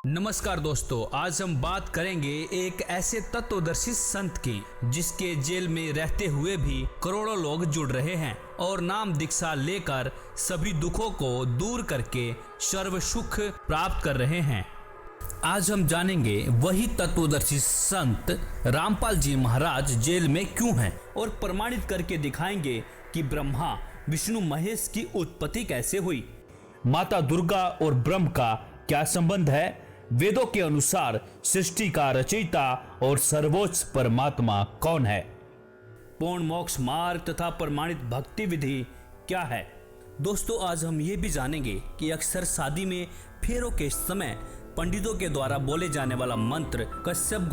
नमस्कार दोस्तों, आज हम बात करेंगे एक ऐसे तत्वदर्शी संत की जिसके जेल में रहते हुए भी करोड़ों लोग जुड़ रहे हैं और नाम दीक्षा लेकर सभी दुखों को दूर करके सर्व सुख प्राप्त कर रहे हैं। आज हम जानेंगे वही तत्वदर्शी संत रामपाल जी महाराज जेल में क्यों हैं और प्रमाणित करके दिखाएंगे कि ब्रह्मा विष्णु महेश की उत्पत्ति कैसे हुई, माता दुर्गा और ब्रह्म का क्या संबंध है, वेदों के अनुसार सृष्टि का रचयिता और सर्वोच्च परमात्मा कौन है, पूर्ण मोक्ष मार्ग तथा प्रमाणित भक्ति विधि क्या है। दोस्तों, आज हम ये भी जानेंगे कि अक्सर शादी में फेरों के समय पंडितों के द्वारा बोले जाने वाला मंत्र कश्यप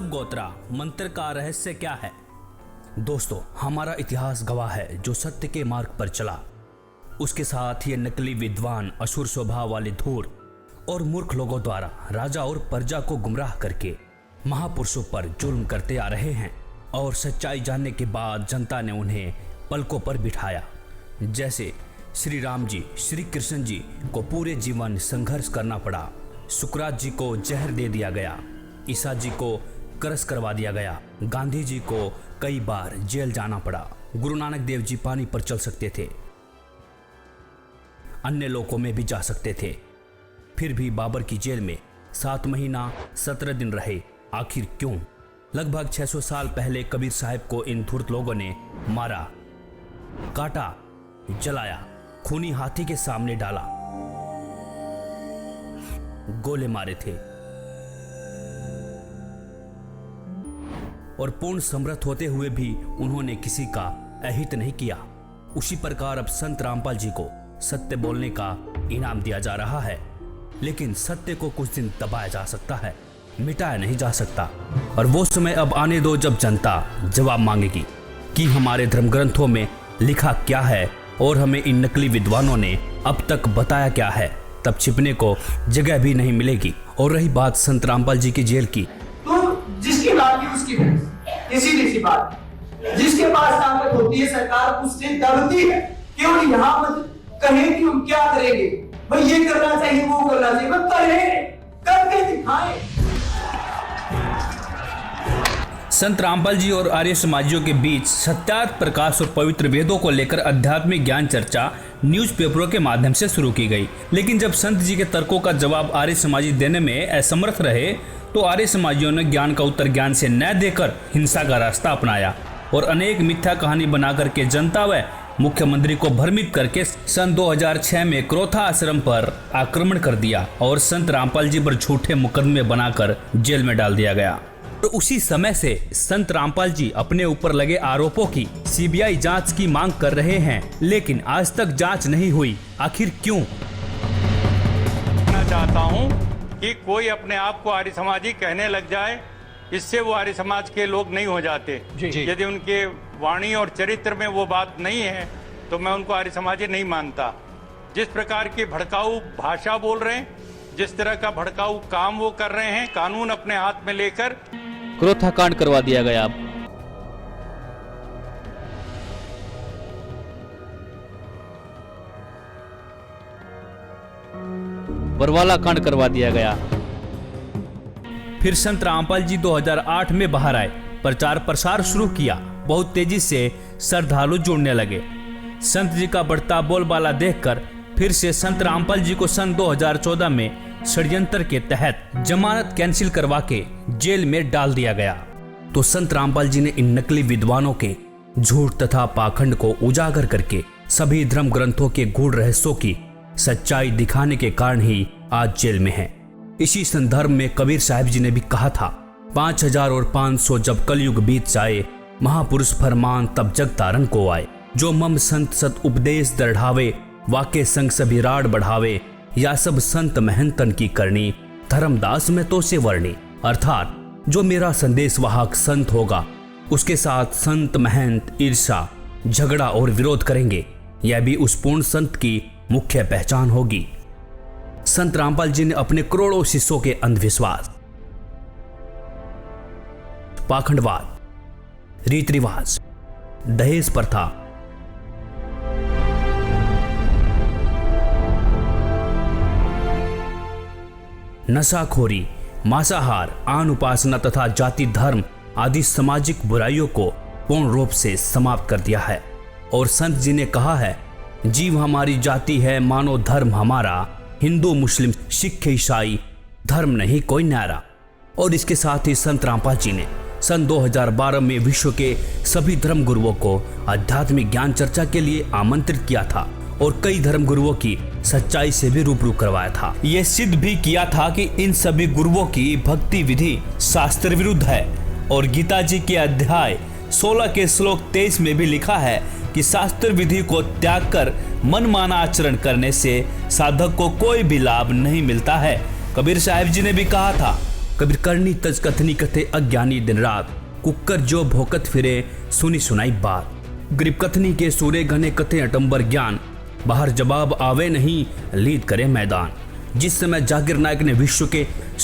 गोत्रा मंत्र का रहस्य क्या है। दोस्तों, हमारा इतिहास गवाह है जो सत्य के मार्ग पर चला, उसके साथ ये नकली विद्वान असुर स्वभाव वाले धूर और मूर्ख लोगों द्वारा राजा और प्रजा को गुमराह करके महापुरुषों पर जुल्म करते आ रहे हैं और सच्चाई जानने के बाद जनता ने उन्हें पलकों पर बिठाया। जैसे श्री राम जी, श्री कृष्ण जी को पूरे जीवन संघर्ष करना पड़ा, सुकरात जी को जहर दे दिया गया, ईसा जी को करस करवा दिया गया, गांधी जी को कई बार जेल जाना पड़ा, गुरु नानक देव जी पानी पर चल सकते थे, अन्य लोकों में भी जा सकते थे, फिर भी बाबर की जेल में 7 महीना 17 दिन रहे। आखिर क्यों? लगभग 600 साल पहले कबीर साहब को इन धूर्त लोगों ने मारा, काटा, जलाया, खूनी हाथी के सामने डाला, गोले मारे थे और पूर्ण समर्थ होते हुए भी उन्होंने किसी का अहित नहीं किया। उसी प्रकार अब संत रामपाल जी को सत्य बोलने का इनाम दिया जा रहा है, लेकिन सत्य को कुछ दिन दबाया जा सकता है, मिटाया नहीं जा सकता। और वो समय अब आने दो जब जनता जवाब मांगेगी कि हमारे धर्म ग्रंथों में लिखा क्या है और हमें इन नकली विद्वानों ने अब तक बताया क्या है। तब छिपने को जगह भी नहीं मिलेगी। और रही बात संत रामपाल जी की जेल की, तो जिसकी बात की उसकी सीधी सी बात, जिसके पास ताकत होती है सरकार उससे दबती है। केवल यहाँ मत कहें कि हम क्या करेंगे, भाई ये करना चाहिए वो करना चाहिए, बस करें, करके दिखाएं। संत रामपाल जी और आर्य समाजियों के बीच सत्यार्थ प्रकाश और पवित्र वेदों को लेकर आध्यात्मिक ज्ञान चर्चा न्यूज़पेपरों के माध्यम से शुरू की गई। लेकिन जब संत जी के तर्कों का जवाब आर्य समाजी देने में असमर्थ रहे तो आर्य समाजियों ने ज्ञान का उत्तर ज्ञान से न देकर हिंसा का रास्ता अपनाया और अनेक मिथ्या कहानी बना करके जनता व मुख्यमंत्री को भ्रमित करके सन 2006 में क्रोथा आश्रम पर आक्रमण कर दिया और संत रामपाल जी पर झूठे मुकदमे बनाकर जेल में डाल दिया गया। तो उसी समय से संत रामपाल जी अपने ऊपर लगे आरोपों की सीबीआई जांच की मांग कर रहे हैं, लेकिन आज तक जांच नहीं हुई। आखिर क्यों? मैं चाहता हूं कि कोई अपने आप को आर्य समाजी कहने लग जाए, इससे वो आर्य समाज के लोग नहीं हो जाते। यदि उनके वाणी और चरित्र में वो बात नहीं है तो मैं उनको आर्य समाजी नहीं मानता। जिस प्रकार की भड़काऊ भाषा बोल रहे हैं, जिस तरह का भड़काऊ काम वो कर रहे हैं, कानून अपने हाथ में लेकर क्रोथा कांड करवा दिया गया। बरवाला कांड करवा दिया गया। फिर संत रामपाल जी 2008 में बाहर आए, प्रचार प्रसार शुरू किया, बहुत तेजी से श्रद्धालु जुड़ने लगे। संत जी का बढ़ता बोलबाला देखकर फिर से संत रामपाल जी को सन 2014 में षड्यंत्र के तहत जमानत कैंसिल करवा के जेल में डाल दिया गया। तो संत रामपाल जी ने इन नकली विद्वानों के झूठ तथा पाखंड को उजागर करके सभी धर्म ग्रंथों के गूढ़ रहस्यों की सच्चाई दिखाने के कारण ही आज जेल में है। इसी संदर्भ में कबीर साहब जी ने भी कहा था, 5000 और 500 जब कलयुग बीत जाए, महापुरुष फरमान तब जग तारन को आए। जो मम संत सत उपदेश दृढ़ावे, वाके संग सभी राड बढ़ावे, या सब संत महंतन की करनी, धर्मदास में तो से वर्णी। अर्थात जो मेरा संदेश वाहक संत होगा उसके साथ संत महंत ईर्षा, झगड़ा और विरोध करेंगे, यह भी उस पूर्ण संत की मुख्य पहचान होगी। संत रामपाल जी ने अपने करोड़ों शिष्यों के अंधविश्वास, पाखंडवाद, रीति रिवाज, दहेज प्रथा, नशाखोरी, मांसाहार, आन उपासना तथा जाति धर्म आदि सामाजिक बुराइयों को पूर्ण रूप से समाप्त कर दिया है। और संत जी ने कहा है, जीव हमारी जाति है, मानो धर्म हमारा, हिंदू मुस्लिम सिख ईसाई धर्म नहीं कोई न्यारा। और इसके साथ ही संत रामपाल जी ने सन 2012 में विश्व के सभी धर्म गुरुओं को आध्यात्मिक ज्ञान चर्चा के लिए आमंत्रित किया था और कई धर्म गुरुओं की सच्चाई से भी रूबरू करवाया था। यह सिद्ध भी किया था कि इन सभी गुरुओं की भक्ति विधि शास्त्र विरुद्ध है। और गीता जी के अध्याय 16 के श्लोक 23 में भी लिखा है कि शास्त्र विधि को त्याग कर मनमाना आचरण करने से साधक को कोई भी लाभ नहीं मिलता है। कबीर साहिब जी ने भी कहा था, कबीर करनी तज कथनी कथे अज्ञानी दिन रात, कुकर जो भोकत फिरे सुनी सुनाई बात। गरीब कथनी के सूरे घने कथे अटंबर ज्ञान, बाहर जवाब आवे नहीं लीद करे मैदान। जिस समय जाकिर नायक ने विश्व के